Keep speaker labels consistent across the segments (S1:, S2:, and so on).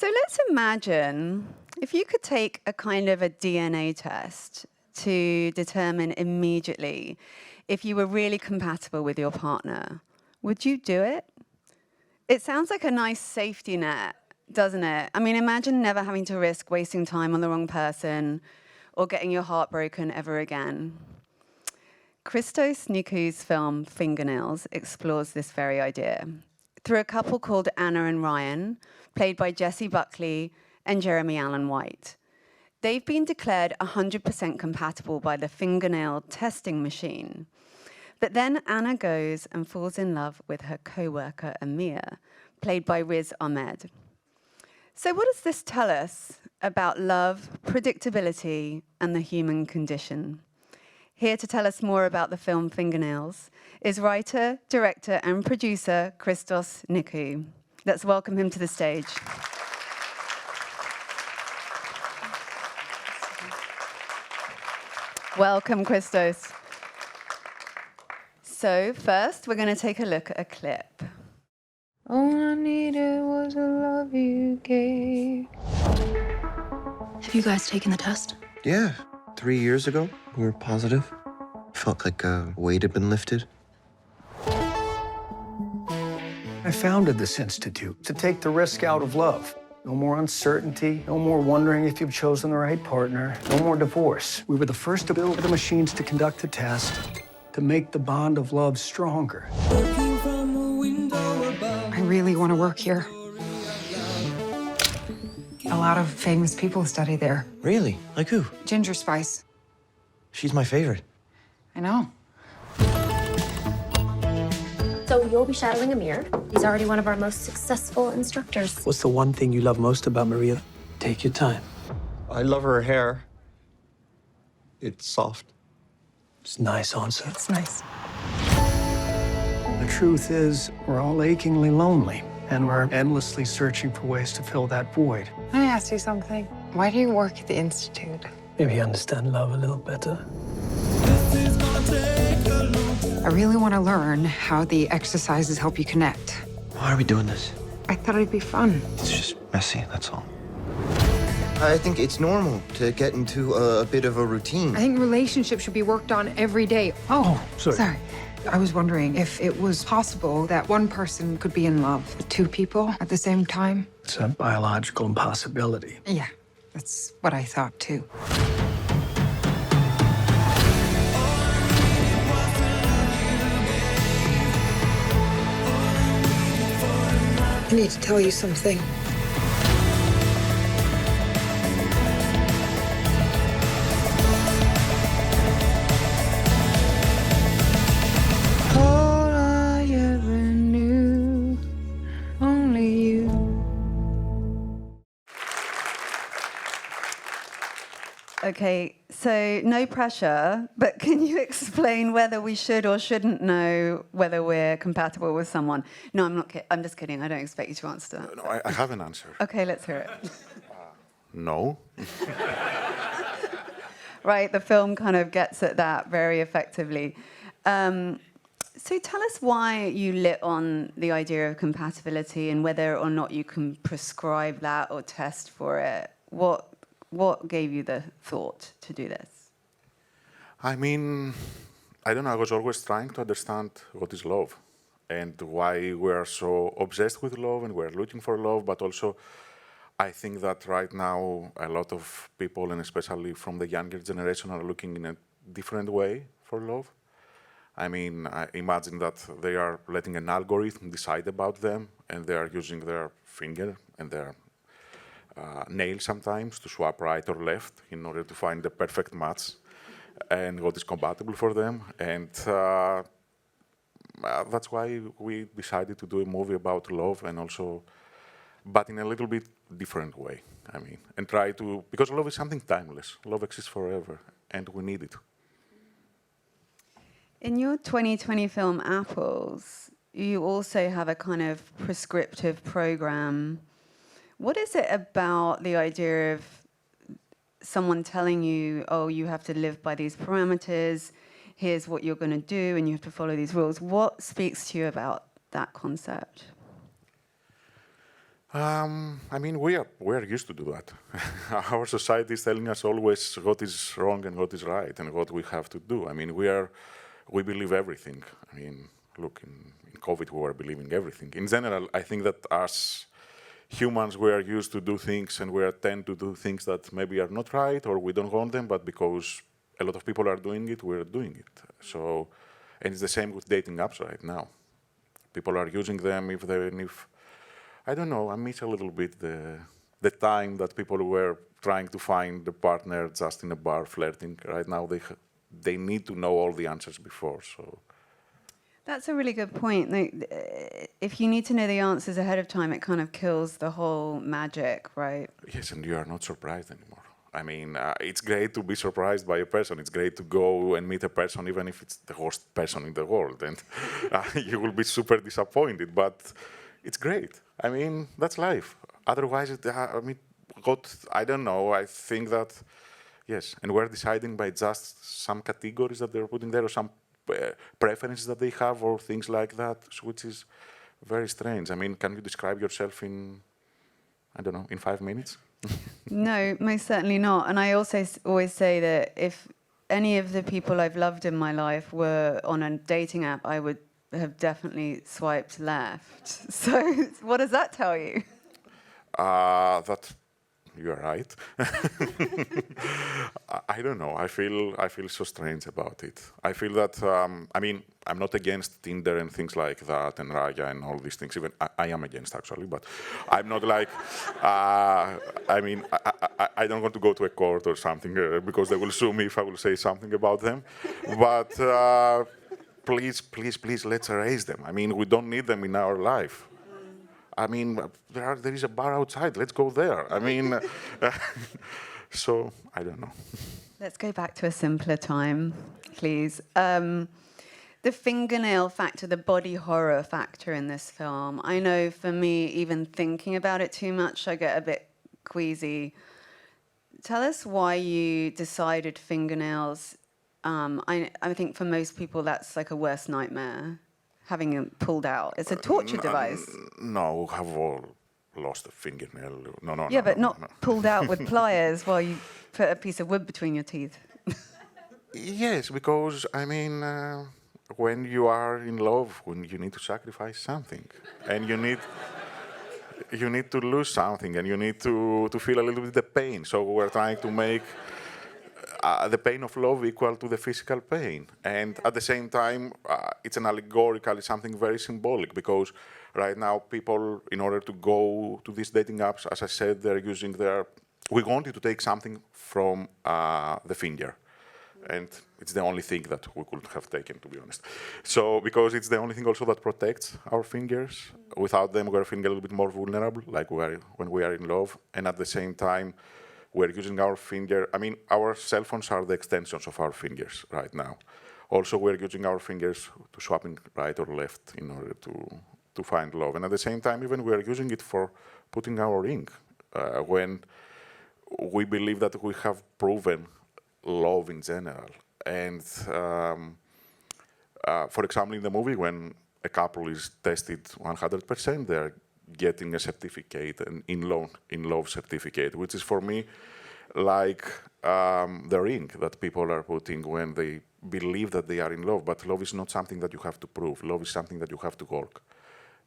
S1: So let's imagine if you could take a kind of a DNA test to determine immediately if you were really compatible with your partner. Would you do it? It sounds like a nice safety net, doesn't it? I mean, imagine never having to risk wasting time on the wrong person or getting your heart broken ever again. Christos Niku's film Fingernails explores this very idea through a couple called Anna and Ryan, played by Jessie Buckley and Jeremy Allen White. They've been declared 100% compatible by the fingernail testing machine. But then Anna goes and falls in love with her co-worker Amir, played by Riz Ahmed. So what does this tell us about love, predictability, and the human condition? Here to tell us more about the film Fingernails is writer, director, and producer Christos Nikou. Let's welcome him to the stage. Welcome, Christos. So first, we're going to take a look at a clip.
S2: All I needed was a love you gave.
S3: Have you guys taken the test?
S4: Yeah, 3 years ago, we were positive. Felt like a weight had been lifted.
S5: I founded this institute to take the risk out of love. No more uncertainty, no more wondering if you've chosen the right partner, no more divorce. We were the first to build the machines to conduct the test, to make the bond of love stronger.
S2: I really want to work here. A lot of famous people study there.
S4: Really? Like who?
S2: Ginger Spice.
S4: She's my favorite.
S2: I know.
S3: So you'll be shadowing Amir. He's already one of our most successful instructors.
S5: What's the one thing you love most about Maria? Take your time.
S6: I love her hair. It's soft.
S5: It's nice answer.
S2: It's nice.
S5: The truth is, we're all achingly lonely, and we're endlessly searching for ways to fill that void.
S2: Can I ask you something? Why do you work at the Institute?
S5: Maybe understand love a little better.
S2: I really want to learn how the exercises help you connect.
S4: Why are we doing this?
S2: I thought it'd be fun.
S4: It's just messy, that's all. I think it's normal to get into a bit of a routine.
S2: I think relationships should be worked on every day.
S5: Oh, sorry.
S2: Sorry. I was wondering if it was possible that one person could be in love with two people at the same time.
S5: It's a biological impossibility.
S2: Yeah, that's what I thought too. I need to tell you something. All I ever knew, only you.
S1: Okay, so no pressure, but can you explain whether we should or shouldn't know whether we're compatible with someone? No, I'm not kidding. I'm just kidding. I don't expect you to answer that.
S7: No, I have an answer.
S1: Okay, let's hear it.
S7: No.
S1: Right, the film kind of gets at that very effectively. So tell us why you lit on the idea of compatibility and whether or not you can prescribe that or test for it. What gave you the thought to do this?
S7: I mean, I don't know, I was always trying to understand what is love and why we're so obsessed with love and we're looking for love, but also I think that right now a lot of people, and especially from the younger generation, are looking in a different way for love. I mean, I imagine that they are letting an algorithm decide about them and they are using their finger and their nail sometimes to swap right or left in order to find the perfect match and what is compatible for them. And that's why we decided to do a movie about love and also, but in a little bit different way, I mean, and try to, because love is something timeless. Love exists forever and we need it.
S1: In your 2020 film Apples, you also have a kind of prescriptive program. What is it about the idea of someone telling you, oh, you have to live by these parameters, here's what you're going to do, and you have to follow these rules? What speaks to you about that concept?
S7: I mean, we are used to do that. Our society is telling us always what is wrong and what is right and what we have to do. I mean, we believe everything. I mean, look, in COVID, we were believing everything. In general, I think that as humans, we are used to do things and we tend to do things that maybe are not right or we don't want them, but because a lot of people are doing it, we're doing it. So, and it's the same with dating apps right now. People are using them if I don't know, I miss a little bit the time that people were trying to find a partner just in a bar flirting. Right now, they need to know all the answers before, so.
S1: That's a really good point. If you need to know the answers ahead of time, it kind of kills the whole magic, right?
S7: Yes, and you are not surprised anymore. I mean, it's great to be surprised by a person. It's great to go and meet a person, even if it's the worst person in the world, and you will be super disappointed, but it's great. I mean, that's life. Otherwise, I don't know, I think that, yes, and we're deciding by just some categories that they're putting there or some preferences that they have or things like that, which is very strange. I mean, can you describe yourself in, I don't know, in 5 minutes?
S1: No, most certainly not. And I also always say that if any of the people I've loved in my life were on a dating app, I would have definitely swiped left. So what does that tell you?
S7: That you're right. I don't know. I feel so strange about it. I feel that I mean, I'm not against Tinder and things like that and Raya and all these things. Even I am against actually, but I'm not like. I mean, I don't want to go to a court or something because they will sue me if I will say something about them. But please, let's erase them. I mean, we don't need them in our life. I mean, there is a bar outside. Let's go there. I mean, so I don't know.
S1: Let's go back to a simpler time, please. The fingernail factor, the body horror factor in this film. I know for me, even thinking about it too much, I get a bit queasy. Tell us why you decided fingernails. I think for most people, that's like a worst nightmare. Having it pulled out. It's a torture device.
S7: No, we have all lost a fingernail. No.
S1: Yeah, but not
S7: no.
S1: pulled out with pliers while you put a piece of wood between your teeth.
S7: Yes, because, I mean, when you are in love, when you need to sacrifice something, and you need to lose something, and you need to feel a little bit the pain. So we're trying to make the pain of love equal to the physical pain. And at the same time, it's an allegorical, it's something very symbolic, because right now people, in order to go to these dating apps, as I said, they're using we wanted to take something from the finger. And it's the only thing that we could have taken, to be honest. So, because it's the only thing also that protects our fingers. Without them, we're feeling a little bit more vulnerable, like when we are in love. And at the same time, we're using our finger. I mean, our cell phones are the extensions of our fingers right now. Also, we're using our fingers to swapping right or left in order to find love. And at the same time, even we're using it for putting our ring. When we believe that we have proven love in general. And for example, in the movie, when a couple is tested 100%, they're getting a certificate, an in-love certificate, which is for me like the ring that people are putting when they believe that they are in love. But love is not something that you have to prove. Love is something that you have to work.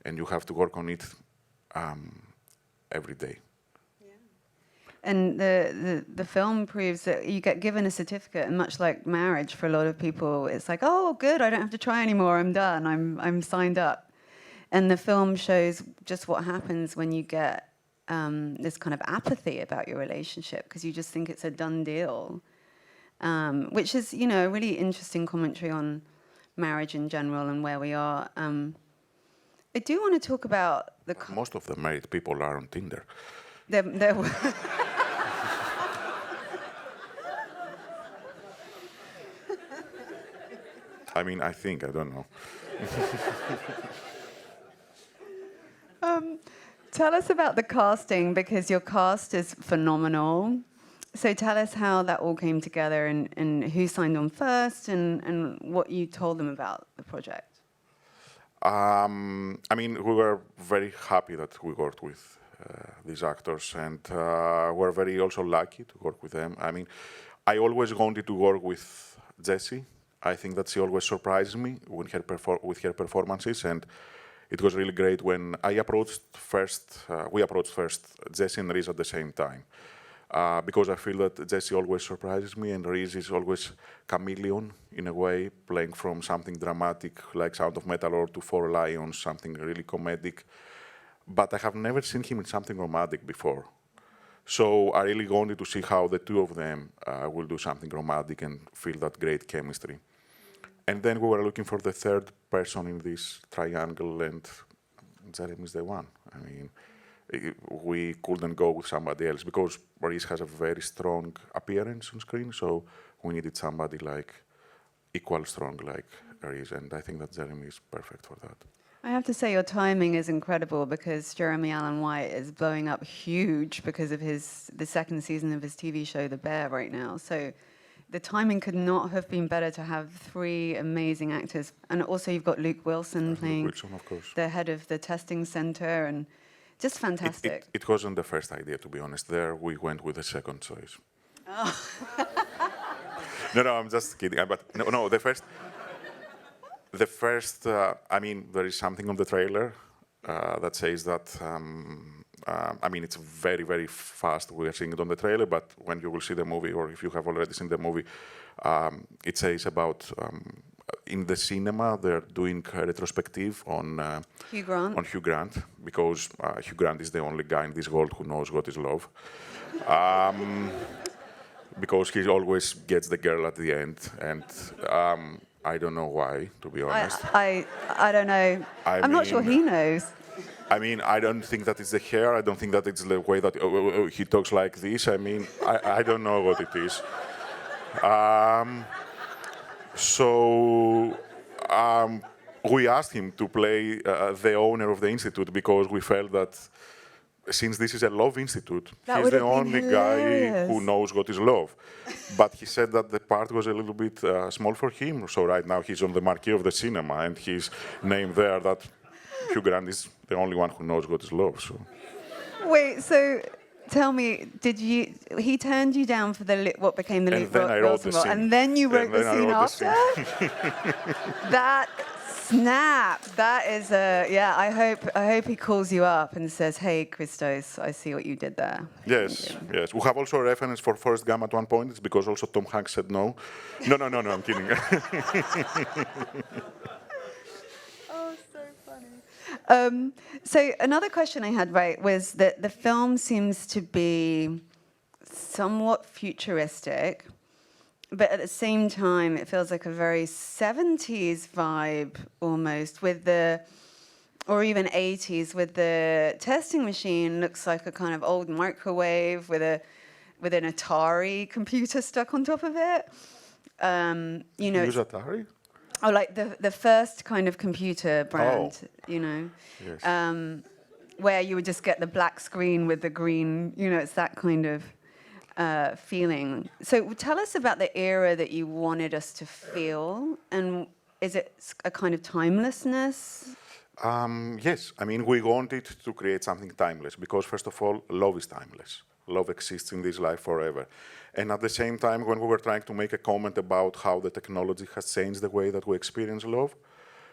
S7: And you have to work on it every day.
S1: And the film proves that you get given a certificate, and much like marriage for a lot of people, it's like, oh, good, I don't have to try anymore, I'm done, I'm signed up. And the film shows just what happens when you get this kind of apathy about your relationship, because you just think it's a done deal, which is, you know, a really interesting commentary on marriage in general and where we are. I do want to talk about
S7: Most of the married people are on Tinder.
S1: There
S7: I mean, I think, I don't know.
S1: Tell us about the casting, because your cast is phenomenal. So tell us how that all came together and who signed on first and what you told them about the project.
S7: I mean, we were very happy that we worked with these actors, and we're very also lucky to work with them. I mean, I always wanted to work with Jessie. I think that she always surprises me with her performances, and it was really great when I approached first. We approached first Jessie and Reese at the same time, because I feel that Jessie always surprises me, and Reese is always chameleon in a way, playing from something dramatic like Sound of Metal or to Four Lions, something really comedic. But I have never seen him in something romantic before. So I really wanted to see how the two of them will do something romantic and feel that great chemistry. And then we were looking for the third person in this triangle, and Jeremy is the one. I mean, we couldn't go with somebody else because Reese has a very strong appearance on screen, so we needed somebody like equal strong like Reese, and I think that Jeremy is perfect for that.
S1: I have to say your timing is incredible because Jeremy Allen White is blowing up huge because of the second season of his TV show The Bear right now. So the timing could not have been better to have three amazing actors. And also you've got Luke Wilson playing
S7: Luke Wilson, of course.
S1: The head of the testing center, and just fantastic.
S7: It wasn't the first idea, to be honest. There we went with the second choice.
S1: Oh.
S7: No, I'm just kidding. But no, the first, I mean, there is something on the trailer that says that, I mean, it's very, very fast. We are seeing it on the trailer, but when you will see the movie, or if you have already seen the movie, it says about, in the cinema, they're doing a retrospective on
S1: Hugh Grant.
S7: On Hugh Grant, because Hugh Grant is the only guy in this world who knows what is love. Because he always gets the girl at the end, and I don't know why, to be honest.
S1: I don't know. I'm not sure he knows.
S7: I mean, I don't think that it's the hair. I don't think that it's the way that he talks like this. I mean, I don't know what it is. So we asked him to play the owner of the institute because we felt that since this is a love institute, he's the only guy who knows what is love. But he said that the part was a little bit small for him. So right now he's on the marquee of the cinema, and he's named there that Hugh Grant is the only one who knows what is love. So.
S1: Wait, so tell me, he turned you down for what became the Luke Wilson role, and then you wrote the scene after? That snap! That is yeah. I hope he calls you up and says, "Hey, Christos, I see what you did there."
S7: Yes. We have also a reference for Forrest Gump at one point. It's because also Tom Hanks said no. No, I'm kidding.
S1: So another question I had, right, was that the film seems to be somewhat futuristic, but at the same time, it feels like a very 70s vibe almost, or even 80s, with the testing machine looks like a kind of old microwave with an Atari computer stuck on top of it. You know,
S7: use Atari?
S1: Oh, like the first kind of computer brand, you know,
S7: yes.
S1: Where you would just get the black screen with the green, you know, it's that kind of feeling. So tell us about the era that you wanted us to feel, and is it a kind of timelessness?
S7: Yes, I mean, we wanted to create something timeless because, first of all, love is timeless. Love exists in this life forever. And at the same time, when we were trying to make a comment about how the technology has changed the way that we experience love,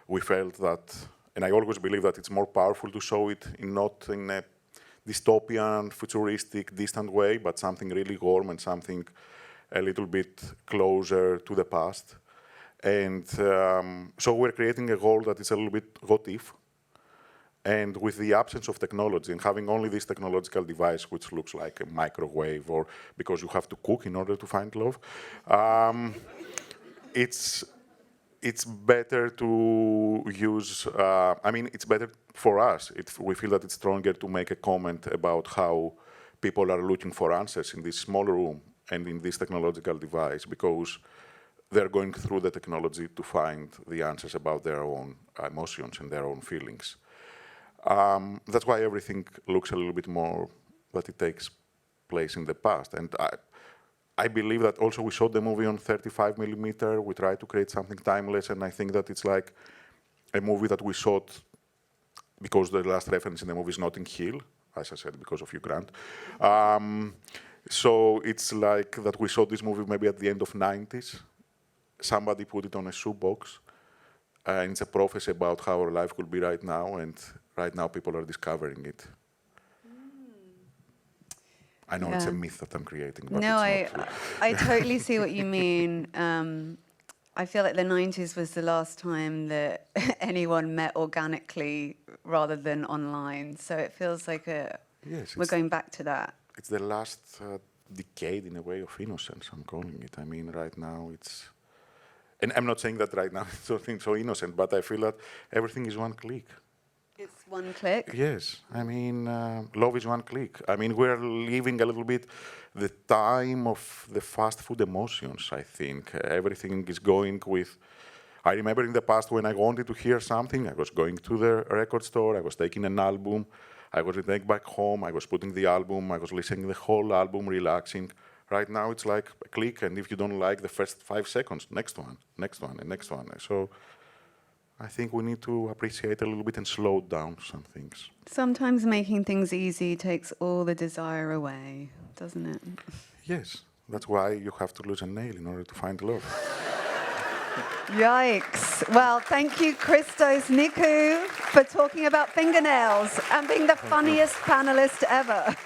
S7: we felt that, and I always believe that it's more powerful to show it not in a dystopian, futuristic, distant way, but something really warm and something a little bit closer to the past. And so we're creating a world that is a little bit what if. And with the absence of technology and having only this technological device, which looks like a microwave, or because you have to cook in order to find love, it's better to use. I mean, it's better for us. We feel that it's stronger to make a comment about how people are looking for answers in this small room and in this technological device, because they're going through the technology to find the answers about their own emotions and their own feelings. That's why everything looks a little bit more that it takes place in the past. And I believe that also we shot the movie on 35 millimeter. We tried to create something timeless, and I think that it's like a movie that we shot because the last reference in the movie is Notting Hill, as I said, because of you, Grant. So it's like that we saw this movie maybe at the end of 90s. Somebody put it on a shoebox, and it's a prophecy about how our life could be right now, and right now people are discovering it. I know it's a myth that I'm creating, but
S1: No,
S7: it's not true.
S1: I totally see what you mean. I feel like the 90s was the last time that anyone met organically rather than online. So it feels like
S7: Yes,
S1: we're going back to that.
S7: it's the last decade, in a way, of innocence, I'm calling it. I mean, right now it's... And I'm not saying that right now it's something so innocent, but I feel that everything is one click.
S1: It's one click.
S7: Yes, I mean, love is one click. I mean, we're living a little bit the time of the fast food emotions, I think. Everything is going with... I remember in the past when I wanted to hear something, I was going to the record store, I was taking an album, I was taking back home, I was putting the album, I was listening to the whole album, relaxing. Right now it's like a click, and if you don't like the first 5 seconds, next one, and next one. So I think we need to appreciate a little bit and slow down some things.
S1: Sometimes making things easy takes all the desire away, doesn't it?
S7: Yes, that's why you have to lose a nail in order to find love.
S1: Yikes. Well, thank you, Christos Nikou, for talking about fingernails and being the funniest panelist ever.